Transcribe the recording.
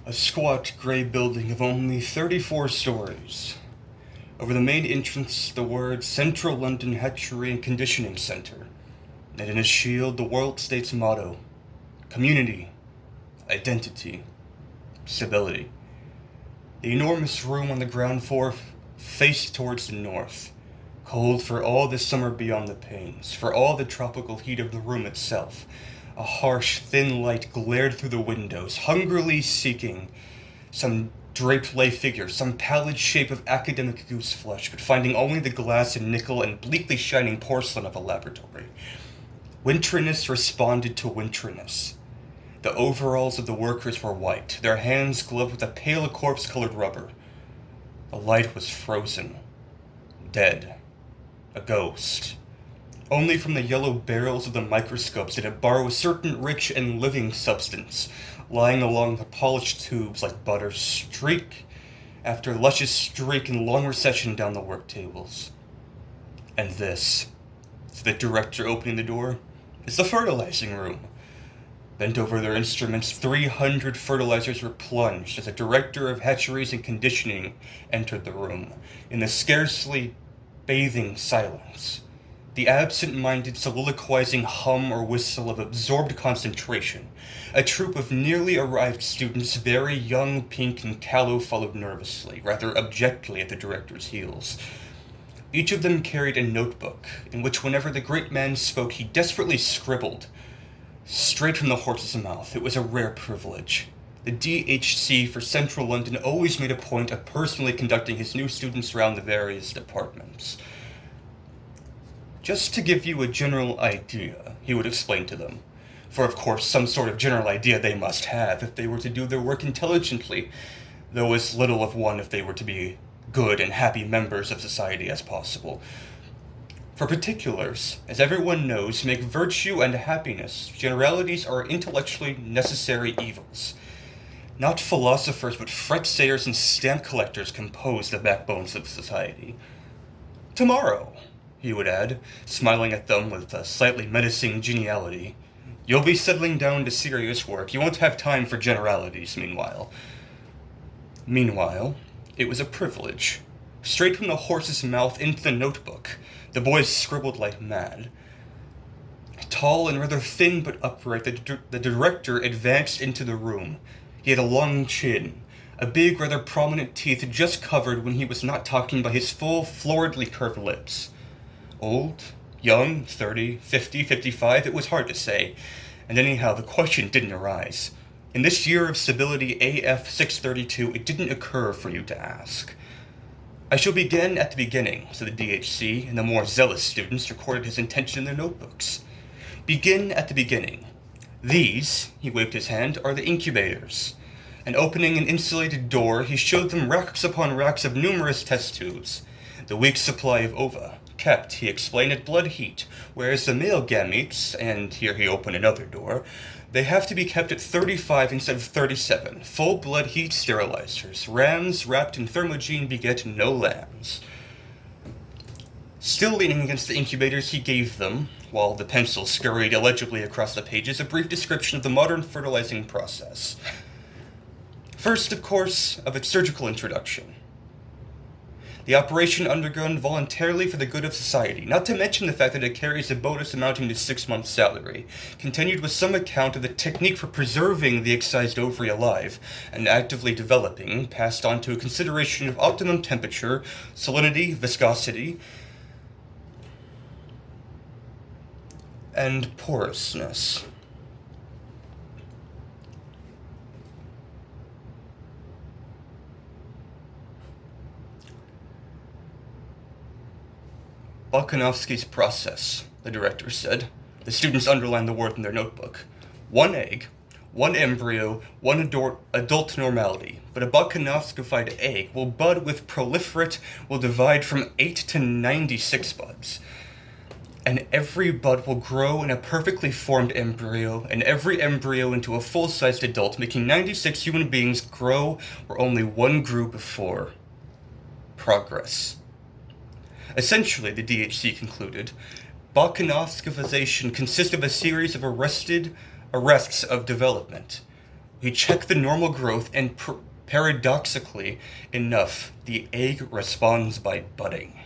A squat grey building of only 34 stories. Over the main entrance, the words Central London Hatchery and Conditioning Centre, and in a shield, the World State's motto: community, identity, stability. The enormous room on the ground floor faced towards the north, cold for all the summer beyond the panes, for all the tropical heat of the room itself. A harsh, thin light glared through the windows, hungrily seeking some draped lay figure, some pallid shape of academic goose flesh, but finding only the glass and nickel and bleakly shining porcelain of a laboratory. Winteriness responded to winteriness. The overalls of the workers were white, their hands gloved with a pale corpse-colored rubber. The light was frozen, dead, a ghost. Only from the yellow barrels of the microscopes did it borrow a certain rich and living substance, lying along the polished tubes like butter, streak after luscious streak in long recession down the work tables. And this, said the director opening the door, is the fertilizing room. Bent over their instruments, 300 fertilizers were plunged as the director of hatcheries and conditioning entered the room, in the scarcely bathing silence. The absent-minded soliloquizing hum or whistle of absorbed concentration. A troop of nearly arrived students, very young, pink, and callow, followed nervously, rather abjectly at the director's heels. Each of them carried a notebook, in which whenever the great man spoke he desperately scribbled. Straight from the horse's mouth, it was a rare privilege. The DHC for Central London always made a point of personally conducting his new students around the various departments. Just to give you a general idea, he would explain to them. For of course some sort of general idea they must have if they were to do their work intelligently, though as little of one if they were to be good and happy members of society as possible. For particulars, as everyone knows, make virtue and happiness. Generalities are intellectually necessary evils. Not philosophers, but fret-sayers and stamp collectors compose the backbones of society. Tomorrow, he would add, smiling at them with a slightly menacing geniality, you'll be settling down to serious work. You won't have time for generalities, meanwhile. Meanwhile, it was a privilege. Straight from the horse's mouth into the notebook, the boys scribbled like mad. Tall and rather thin but upright, the director advanced into the room. He had a long chin, a big, rather prominent teeth just covered when he was not talking by his full, floridly curved lips. Old, young, 30, 50, 55, it was hard to say, and anyhow the question didn't arise. In this year of stability AF 632, it didn't occur for you to ask. I shall begin at the beginning, said the DHC, and the more zealous students recorded his intention in their notebooks. Begin at the beginning. These, he waved his hand, are the incubators. And opening an insulated door, he showed them racks upon racks of numerous test tubes. The week's supply of ova, kept, he explained, at blood heat, whereas the male gametes, and here he opened another door, they have to be kept at 35 instead of 37. Full blood heat sterilizers. Rams wrapped in thermogene beget no lambs. Still leaning against the incubators, he gave them, while the pencil scurried illegibly across the pages, a brief description of the modern fertilizing process. First, of course, of its surgical introduction. The operation undergone voluntarily for the good of society, not to mention the fact that it carries a bonus amounting to 6 months' salary, continued with some account of the technique for preserving the excised ovary alive, and actively developing, passed on to a consideration of optimum temperature, salinity, viscosity, and porousness. Volkanovsky's process, the director said. The students underlined the word in their notebook. 1 egg, 1 embryo, 1 adult normality. But a Volkanovskified egg will bud with proliferate, will divide from 8 to 96 buds. And every bud will grow in a perfectly formed embryo, and every embryo into a full-sized adult, making 96 human beings grow where only one grew before. Progress. Essentially, the DHC concluded, Volkanovskivization consists of a series of arrests of development. We check the normal growth, and paradoxically enough, the egg responds by budding.